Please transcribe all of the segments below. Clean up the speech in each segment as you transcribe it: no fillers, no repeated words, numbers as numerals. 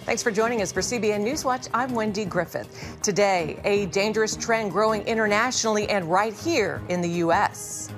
Thanks for joining us for CBN NewsWatch. I'm Wendy Griffith. Today, a dangerous trend growing internationally and right here in the U.S.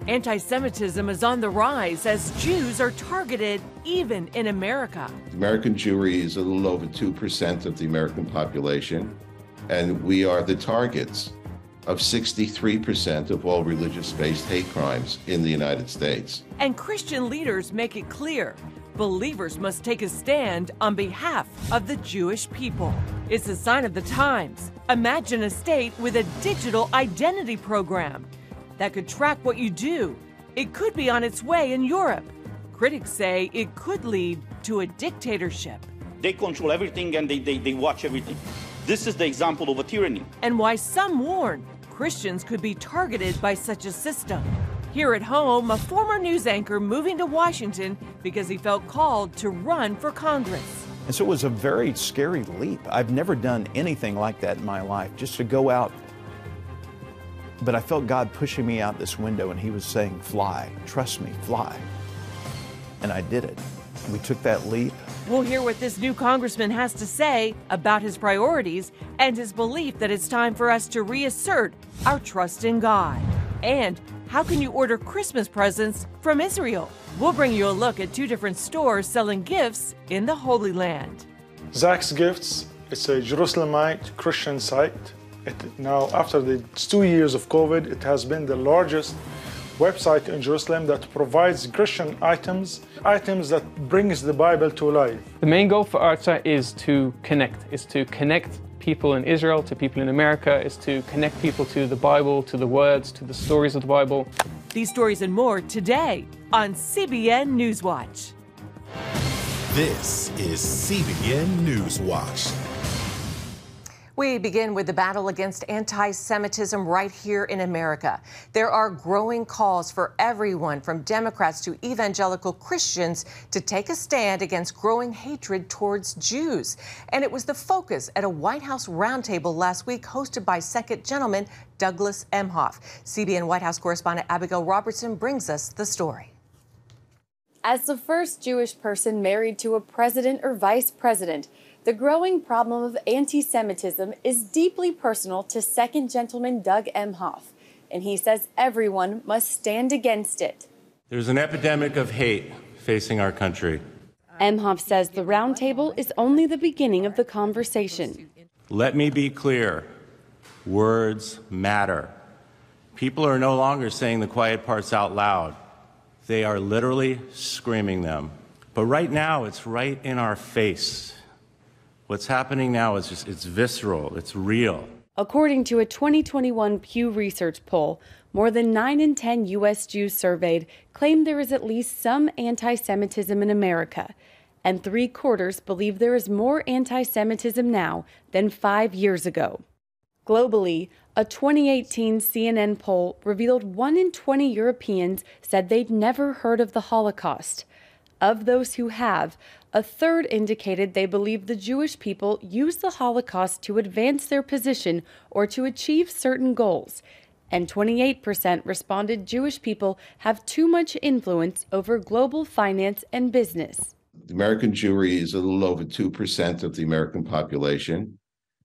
Anti-Semitism is on the rise as Jews are targeted even in America. The American Jewry is a little over 2% of the American population, and we are the targets of 63% of all religious-based hate crimes in the United States. And Christian leaders make it clear believers must take a stand on behalf of the Jewish people. It's a sign of the times. Imagine a state with a digital identity program that could track what you do. It could be on its way in Europe. Critics say it could lead to a dictatorship. They control everything and they watch everything. This is the example of a tyranny. And why some warn Christians could be targeted by such a system. Here at home, a former news anchor moving to Washington because he felt called to run for Congress. And so it was a very scary leap. I've never done anything like that in my life, just to go out. But I felt God pushing me out this window, and he was saying, fly, trust me, fly. And I did it. We took that leap. We'll hear what this new congressman has to say about his priorities and his belief that it's time for us to reassert our trust in God. And how can you order Christmas presents from Israel? We'll bring you a look at two different stores selling gifts in the Holy Land. Zach's Gifts, it's a Jerusalemite Christian site. Now, after the 2 years of COVID, it has been the largest website in Jerusalem that provides Christian items that brings the Bible to life. The main goal for Artza is to connect people in Israel to people in America, is to connect people to the Bible, to the words, to the stories of the Bible. These stories and more today on CBN NewsWatch. This is CBN NewsWatch. We begin with the battle against anti-Semitism right here in America. There are growing calls for everyone from Democrats to evangelical Christians to take a stand against growing hatred towards Jews. And it was the focus at a White House roundtable last week hosted by Second Gentleman Douglas Emhoff. CBN White House correspondent Abigail Robertson brings us the story. As the first Jewish person married to a president or vice president, the growing problem of anti-Semitism is deeply personal to Second Gentleman Doug Emhoff, and he says everyone must stand against it. There's an epidemic of hate facing our country. Emhoff says the roundtable is only the beginning of the conversation. Let me be clear. Words matter. People are no longer saying the quiet parts out loud. They are literally screaming them. But right now, it's right in our face. What's happening now is it's visceral, it's real. According to a 2021 Pew Research poll, more than 9 in 10 U.S. Jews surveyed claim there is at least some anti-Semitism in America, and 3/4 believe there is more anti-Semitism now than 5 years ago. Globally, a 2018 CNN poll revealed 1 in 20 Europeans said they'd never heard of the Holocaust. Of those who have, 1/3 indicated they believe the Jewish people used the Holocaust to advance their position or to achieve certain goals, and 28% responded Jewish people have too much influence over global finance and business. The American Jewry is a little over 2% of the American population,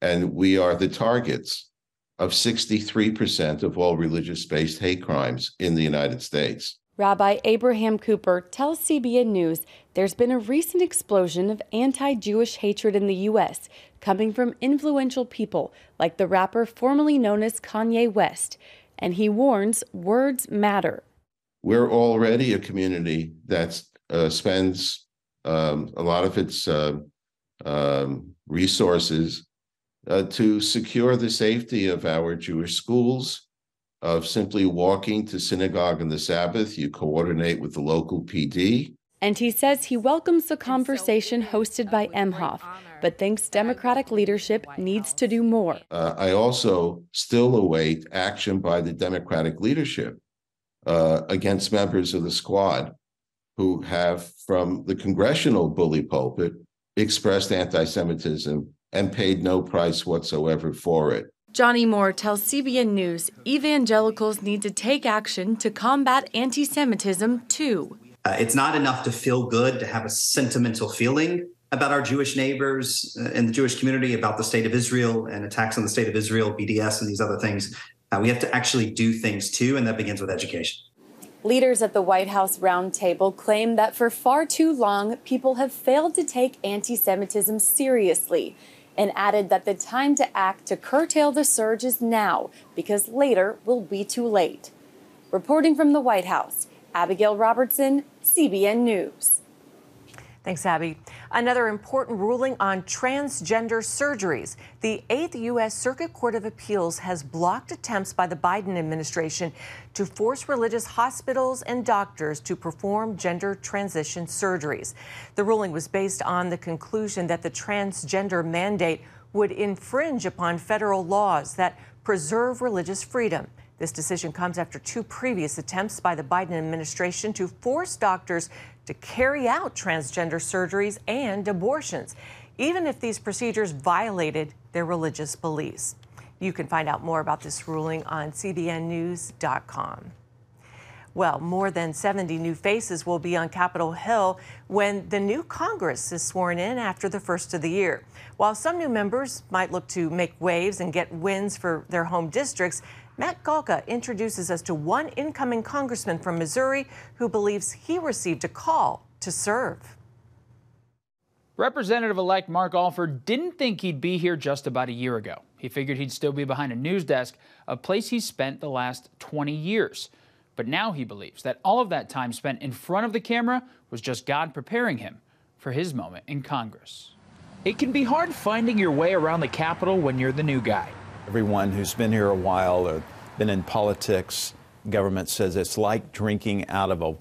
and we are the targets of 63% of all religious-based hate crimes in the United States. Rabbi Abraham Cooper tells CBN News there's been a recent explosion of anti-Jewish hatred in the U.S. coming from influential people like the rapper formerly known as Kanye West, and he warns words matter. We're already a community that spends a lot of its resources to secure the safety of our Jewish schools, of simply walking to synagogue on the Sabbath. You coordinate with the local PD. And he says he welcomes the conversation hosted by Emhoff, but thinks Democratic leadership needs to do more. I also still await action by the Democratic leadership against members of the squad who have, from the congressional bully pulpit, expressed anti-Semitism and paid no price whatsoever for it. Johnny Moore tells CBN News evangelicals need to take action to combat anti-Semitism, too. It's not enough to feel good, to have a sentimental feeling about our Jewish neighbors and the Jewish community, about the state of Israel and attacks on the state of Israel, BDS and these other things. We have to actually do things too, and that begins with education. Leaders at the White House roundtable claim that for far too long, people have failed to take anti-Semitism seriously, and added that the time to act to curtail the surge is now, because later will be too late. Reporting from the White House, Abigail Robertson, CBN News. Thanks, Abby. Another important ruling on transgender surgeries. The 8th U.S. Circuit Court of Appeals has blocked attempts by the Biden administration to force religious hospitals and doctors to perform gender transition surgeries. The ruling was based on the conclusion that the transgender mandate would infringe upon federal laws that preserve religious freedom. This decision comes after 2 previous attempts by the Biden administration to force doctors to carry out transgender surgeries and abortions, even if these procedures violated their religious beliefs. You can find out more about this ruling on cbnnews.com. Well, more than 70 new faces will be on Capitol Hill when the new Congress is sworn in after the first of the year. While some new members might look to make waves and get wins for their home districts, Matt Galka introduces us to one incoming congressman from Missouri who believes he received a call to serve. Representative-elect Mark Alford didn't think he'd be here just about a year ago. He figured he'd still be behind a news desk, a place he's spent the last 20 years. But now he believes that all of that time spent in front of the camera was just God preparing him for his moment in Congress. It can be hard finding your way around the Capitol when you're the new guy. Everyone who's been here a while or been in politics, government says it's like drinking out of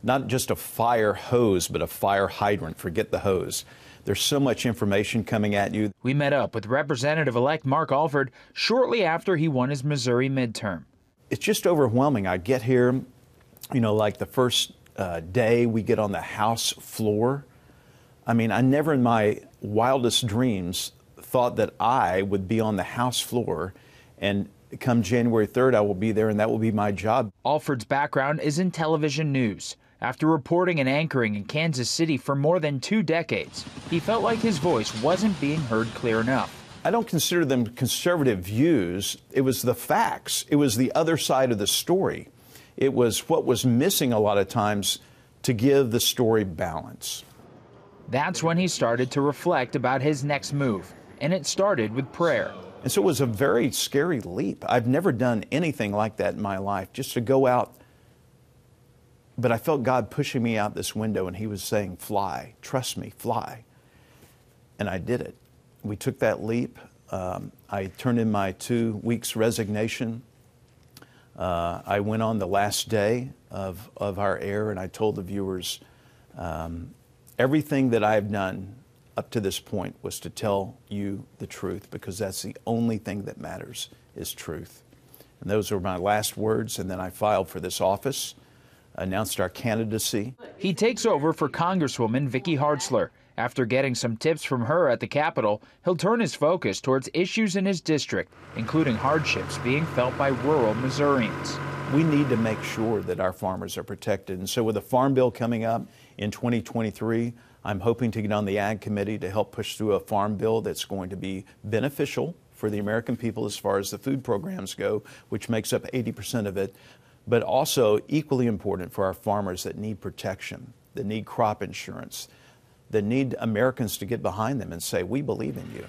not just a fire hose, but a fire hydrant. Forget the hose. There's so much information coming at you. We met up with Representative-elect Mark Alford shortly after he won his Missouri midterm. It's just overwhelming. I get here, like the first day we get on the House floor. I mean, I never in my wildest dreams thought that I would be on the House floor, and come January 3rd, I will be there, and that will be my job. Alford's background is in television news. After reporting and anchoring in Kansas City for more than 2 decades, he felt like his voice wasn't being heard clear enough. I don't consider them conservative views. It was the facts. It was the other side of the story. It was what was missing a lot of times to give the story balance. That's when he started to reflect about his next move. And it started with prayer. And so it was a very scary leap. I've never done anything like that in my life, just to go out. But I felt God pushing me out this window, and he was saying, fly, trust me, fly. And I did it. We took that leap. I turned in my 2 weeks resignation. I went on the last day of our air, and I told the viewers, everything that I've done up to this point was to tell you the truth, because that's the only thing that matters is truth. And those were my last words, and then I filed for this office, announced our candidacy. He takes over for Congresswoman Vicky Hartzler. After getting some tips from her at the Capitol, he'll turn his focus towards issues in his district, including hardships being felt by rural Missourians. We need to make sure that our farmers are protected. And so with the Farm Bill coming up in 2023, I'm hoping to get on the Ag Committee to help push through a farm bill that's going to be beneficial for the American people as far as the food programs go, which makes up 80% of it, but also equally important for our farmers that need protection, that need crop insurance, that need Americans to get behind them and say, we believe in you.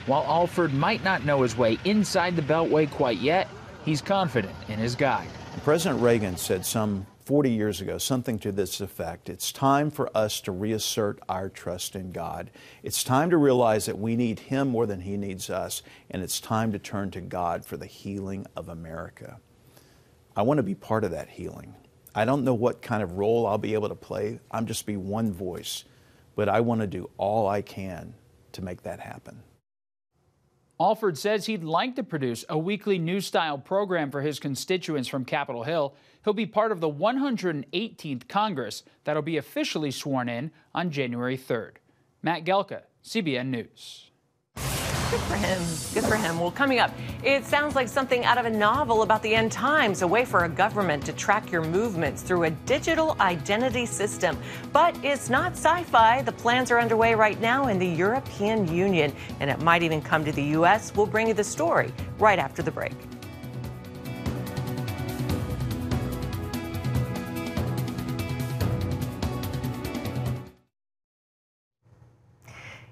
While Alford might not know his way inside the Beltway quite yet, he's confident in his guide. President Reagan said some 40 years ago, something to this effect: it's time for us to reassert our trust in God. It's time to realize that we need Him more than He needs us, and it's time to turn to God for the healing of America. I want to be part of that healing. I don't know what kind of role I'll be able to play. I'm just be one voice, but I want to do all I can to make that happen. Alford says he'd like to produce a weekly news-style program for his constituents from Capitol Hill. He'll be part of the 118th Congress that'll be officially sworn in on January 3rd. Matt Gelka, CBN News. Good for him. Good for him. Well, coming up, it sounds like something out of a novel about the end times, a way for a government to track your movements through a digital identity system. But it's not sci-fi. The plans are underway right now in the European Union, and it might even come to the U.S. We'll bring you the story right after the break.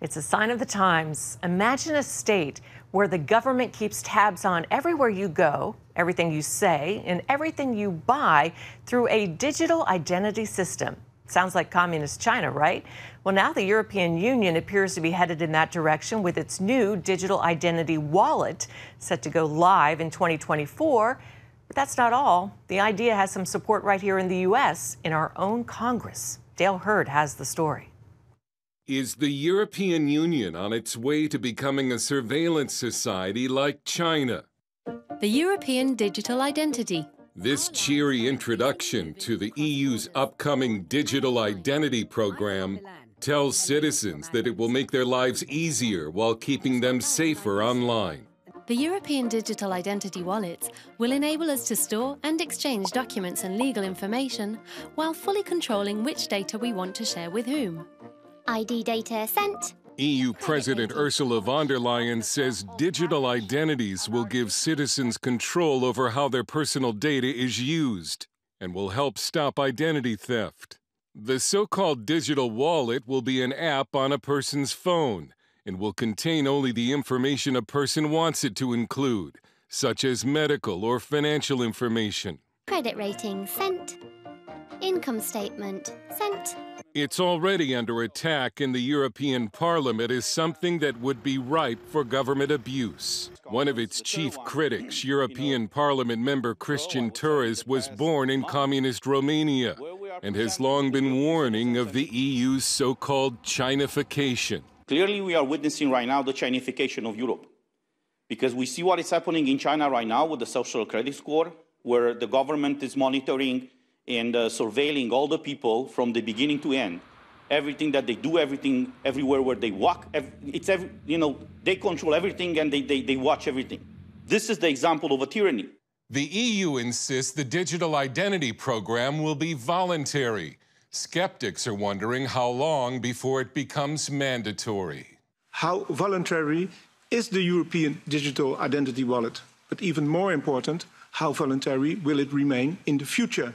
It's a sign of the times. Imagine a state where the government keeps tabs on everywhere you go, everything you say, and everything you buy through a digital identity system. Sounds like communist China, right? Well, now the European Union appears to be headed in that direction with its new digital identity wallet set to go live in 2024. But that's not all. The idea has some support right here in the U.S. in our own Congress. Dale Hurd has the story. Is the European Union on its way to becoming a surveillance society like China? The European Digital Identity. This cheery introduction to the EU's upcoming digital identity program tells citizens that it will make their lives easier while keeping them safer online. The European Digital Identity wallets will enable us to store and exchange documents and legal information while fully controlling which data we want to share with whom. ID data sent. EU President Ursula von der Leyen says digital identities will give citizens control over how their personal data is used and will help stop identity theft. The so-called digital wallet will be an app on a person's phone and will contain only the information a person wants it to include, such as medical or financial information. Credit rating sent. Income statement sent. It's already under attack in the European Parliament as something that would be ripe for government abuse. One of its chief critics, European Parliament member Christian Turres, was born in communist Romania and has long been warning of the EU's so-called Chinification. Clearly, we are witnessing right now the Chinification of Europe, because we see what is happening in China right now with the social credit score, where the government is monitoring and surveilling all the people from the beginning to end. Everything that they do, everything, everywhere where they walk, they control everything and they watch everything. This is the example of a tyranny. The EU insists the digital identity program will be voluntary. Skeptics are wondering how long before it becomes mandatory. How voluntary is the European Digital Identity Wallet? But even more important, how voluntary will it remain in the future?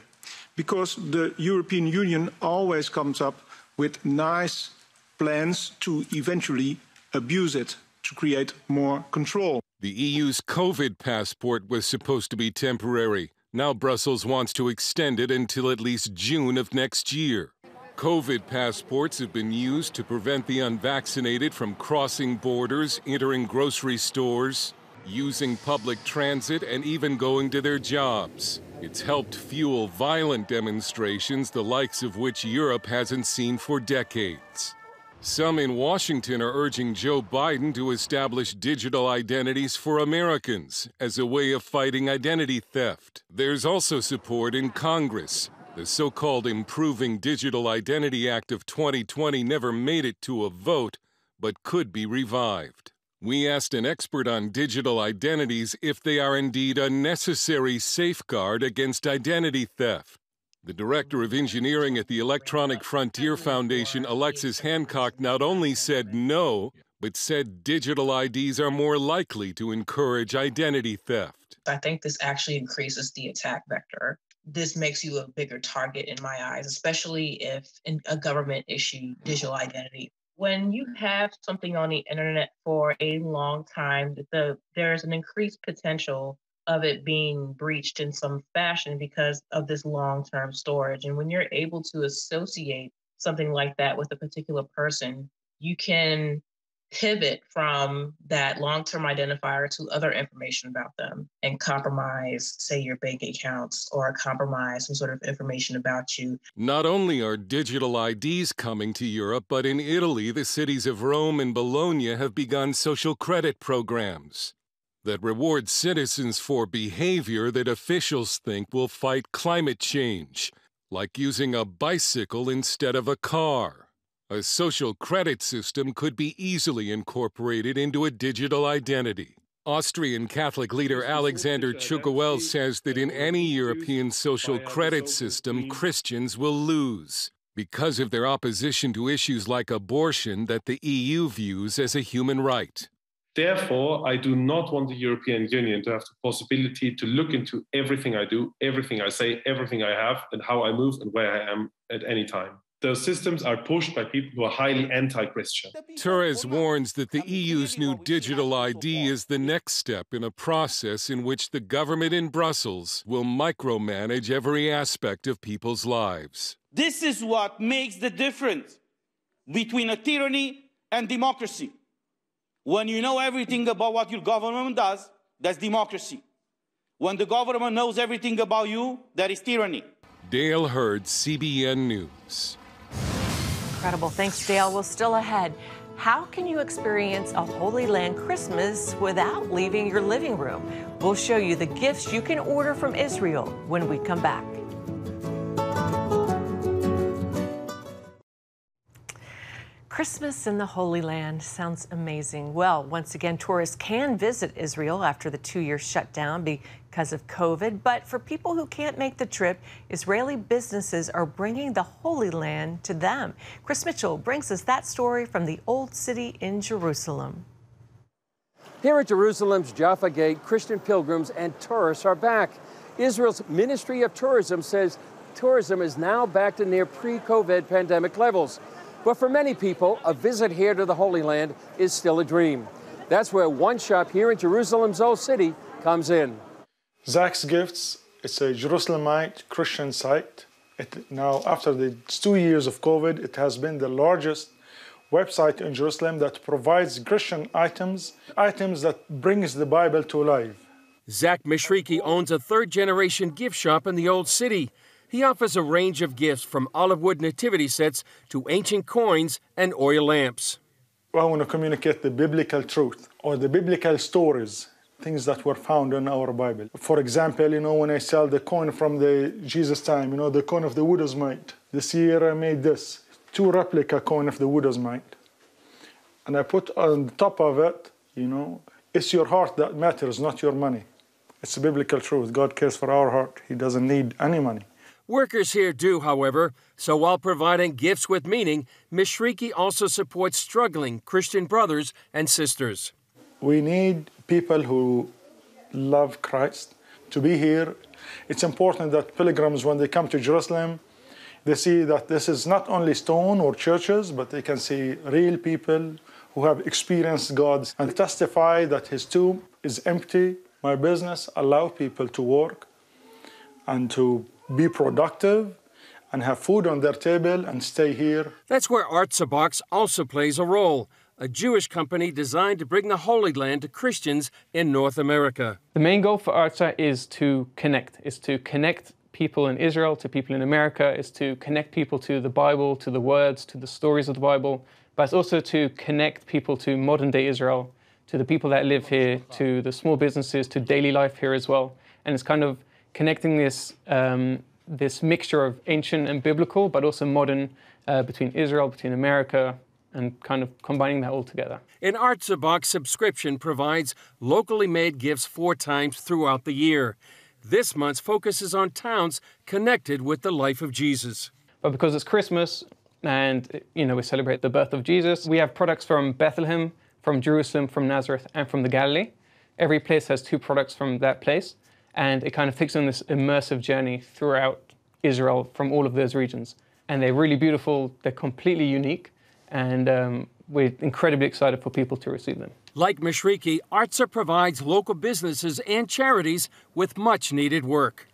Because the European Union always comes up with nice plans to eventually abuse it, to create more control. The EU's COVID passport was supposed to be temporary. Now Brussels wants to extend it until at least June of next year. COVID passports have been used to prevent the unvaccinated from crossing borders, entering grocery stores, using public transit, and even going to their jobs. It's helped fuel violent demonstrations, the likes of which Europe hasn't seen for decades. Some in Washington are urging Joe Biden to establish digital identities for Americans as a way of fighting identity theft. There's also support in Congress. The so-called Improving Digital Identity Act of 2020 never made it to a vote, but could be revived. We asked an expert on digital identities if they are indeed a necessary safeguard against identity theft. The director of engineering at the Electronic Frontier Foundation, Alexis Hancock, not only said no, but said digital IDs are more likely to encourage identity theft. I think this actually increases the attack vector. This makes you a bigger target in my eyes, especially if a government issued digital identity. When you have something on the internet for a long time, there's an increased potential of it being breached in some fashion because of this long-term storage. And when you're able to associate something like that with a particular person, you can pivot from that long-term identifier to other information about them and compromise, say, your bank accounts or compromise some sort of information about you. Not only are digital IDs coming to Europe, but in Italy, the cities of Rome and Bologna have begun social credit programs that reward citizens for behavior that officials think will fight climate change, like using a bicycle instead of a car. A social credit system could be easily incorporated into a digital identity. Austrian Catholic leader Alexander Chukowel says that in any European social credit system, Christians will lose because of their opposition to issues like abortion that the EU views as a human right. Therefore, I do not want the European Union to have the possibility to look into everything I do, everything I say, everything I have, and how I move and where I am at any time. Those systems are pushed by people who are highly anti-Christian. Torres warns that the EU's new digital ID is the next step in a process in which the government in Brussels will micromanage every aspect of people's lives. This is what makes the difference between a tyranny and democracy. When you know everything about what your government does, that's democracy. When the government knows everything about you, that is tyranny. Dale Hurd, CBN News. Incredible. Thanks, Dale. Well, still ahead. How can you experience a Holy Land Christmas without leaving your living room? We'll show you the gifts you can order from Israel when we come back. Christmas in the Holy Land sounds amazing. Well, once again, tourists can visit Israel after the 2-year shutdown because of COVID. But for people who can't make the trip, Israeli businesses are bringing the Holy Land to them. Chris Mitchell brings us that story from the Old City in Jerusalem. Here at Jerusalem's Jaffa Gate, Christian pilgrims and tourists are back. Israel's Ministry of Tourism says tourism is now back to near pre-COVID pandemic levels. But for many people, a visit here to the Holy Land is still a dream. That's where one shop here in Jerusalem's Old City comes in. Zach's Gifts, it's a Jerusalemite Christian site. Now, after the 2 years of COVID, it has been the largest website in Jerusalem that provides Christian items that brings the Bible to life. Zach Mishriki owns a third-generation gift shop in the Old City. He offers a range of gifts from olive wood nativity sets to ancient coins and oil lamps. I want to communicate the biblical truth or the biblical stories, things that were found in our Bible. For example, when I sell the coin from the Jesus time, the coin of the widow's mite. This year I made this, 2 replica coin of the widow's mite. And I put on the top of it, it's your heart that matters, not your money. It's a biblical truth. God cares for our heart. He doesn't need any money. Workers here do, however, so while providing gifts with meaning, Mishriki also supports struggling Christian brothers and sisters. We need people who love Christ to be here. It's important that pilgrims, when they come to Jerusalem, they see that this is not only stone or churches, but they can see real people who have experienced God and testify that his tomb is empty. My business allows people to work and to be productive and have food on their table and stay here. That's where Artza Box also plays a role, a Jewish company designed to bring the Holy Land to Christians in North America. The main goal for Artza is to connect people in Israel to people in America, is to connect people to the Bible, to the words, to the stories of the Bible, but it's also to connect people to modern day Israel, to the people that live here, to the small businesses, to daily life here as well. And it's kind of connecting this mixture of ancient and biblical, but also modern, between Israel, between America, and kind of combining that all together. An Artza Box subscription provides locally made gifts 4 times throughout the year. This month's focuses on towns connected with the life of Jesus. But because it's Christmas and we celebrate the birth of Jesus, we have products from Bethlehem, from Jerusalem, from Nazareth, and from the Galilee. Every place has 2 products from that place. And it kind of takes on this immersive journey throughout Israel from all of those regions. And they're really beautiful, they're completely unique, and we're incredibly excited for people to receive them. Like Mishriki, Artza provides local businesses and charities with much needed work.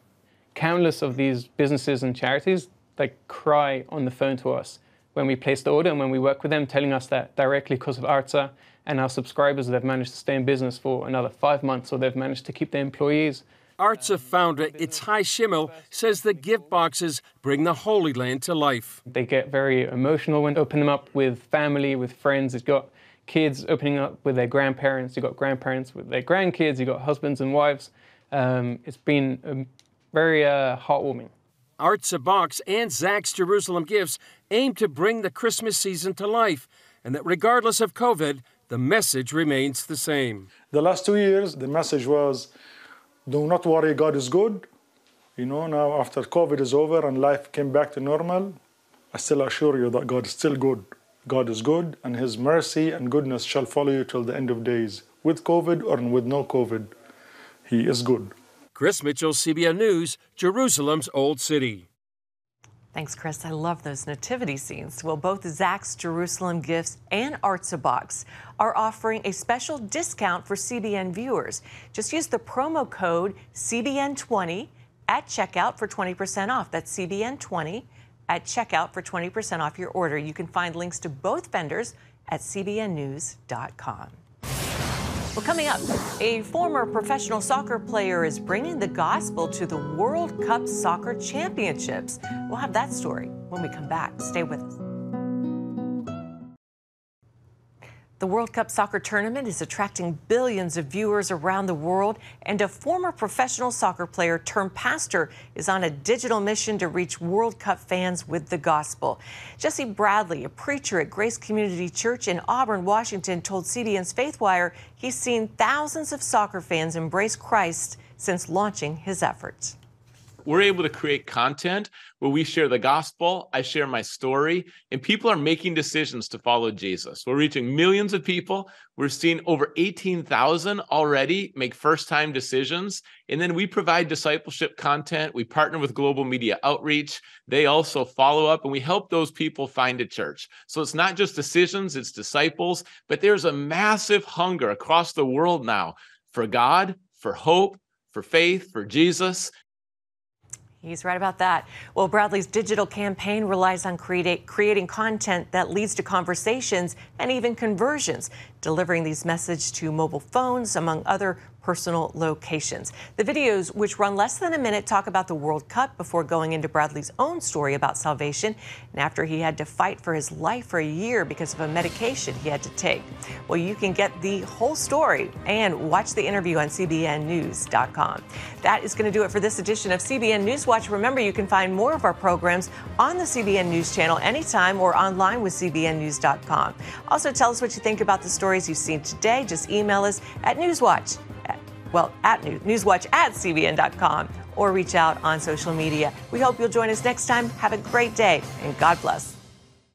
Countless of these businesses and charities, they cry on the phone to us when we place the order and when we work with them, telling us that directly because of Artza and our subscribers, they've managed to stay in business for another 5 months, or they've managed to keep their employees. Artza founder Itzhai Schimmel says the gift boxes bring the Holy Land to life. They get very emotional when opening them up with family, with friends. You've got kids opening up with their grandparents. You've got grandparents with their grandkids. You've got husbands and wives. It's been very heartwarming. Artza Box and Zach's Jerusalem Gifts aim to bring the Christmas season to life, and that regardless of COVID, the message remains the same. The last 2 years, the message was, do not worry, God is good. You know, now after COVID is over and life came back to normal, I still assure you that God is still good. God is good, and His mercy and goodness shall follow you till the end of days, with COVID or with no COVID. He is good. Chris Mitchell, CBN News, Jerusalem's Old City. Thanks, Chris. I love those nativity scenes. Well, both Zach's Jerusalem Gifts and Artza Box are offering a special discount for CBN viewers. Just use the promo code CBN20 at checkout for 20% off. That's CBN20 at checkout for 20% off your order. You can find links to both vendors at cbnnews.com. Well, coming up, a former professional soccer player is bringing the gospel to the World Cup Soccer Championships. We'll have that story when we come back. Stay with us. The World Cup Soccer Tournament is attracting billions of viewers around the world, and a former professional soccer player turned pastor is on a digital mission to reach World Cup fans with the gospel. Jesse Bradley, a preacher at Grace Community Church in Auburn, Washington, told CBN's Faithwire he's seen thousands of soccer fans embrace Christ since launching his efforts. We're able to create content where we share the gospel, I share my story, and people are making decisions to follow Jesus. We're reaching millions of people. We're seeing over 18,000 already make first-time decisions. And then we provide discipleship content. We partner with Global Media Outreach. They also follow up, and we help those people find a church. So it's not just decisions, it's disciples. But there's a massive hunger across the world now for God, for hope, for faith, for Jesus. He's right about that. Well, Bradley's digital campaign relies on creating content that leads to conversations and even conversions, delivering these messages to mobile phones, among other personal locations. The videos, which run less than a minute, talk about the World Cup before going into Bradley's own story about salvation and after he had to fight for his life for a year because of a medication he had to take. Well, you can get the whole story and watch the interview on cbnnews.com. That is going to do it for this edition of CBN NewsWatch. Remember, you can find more of our programs on the CBN News channel anytime or online with cbnnews.com. Also, tell us what you think about the stories you've seen today. Just email us at newswatch at cbn.com or reach out on social media. We hope you'll join us next time. Have a great day and God bless.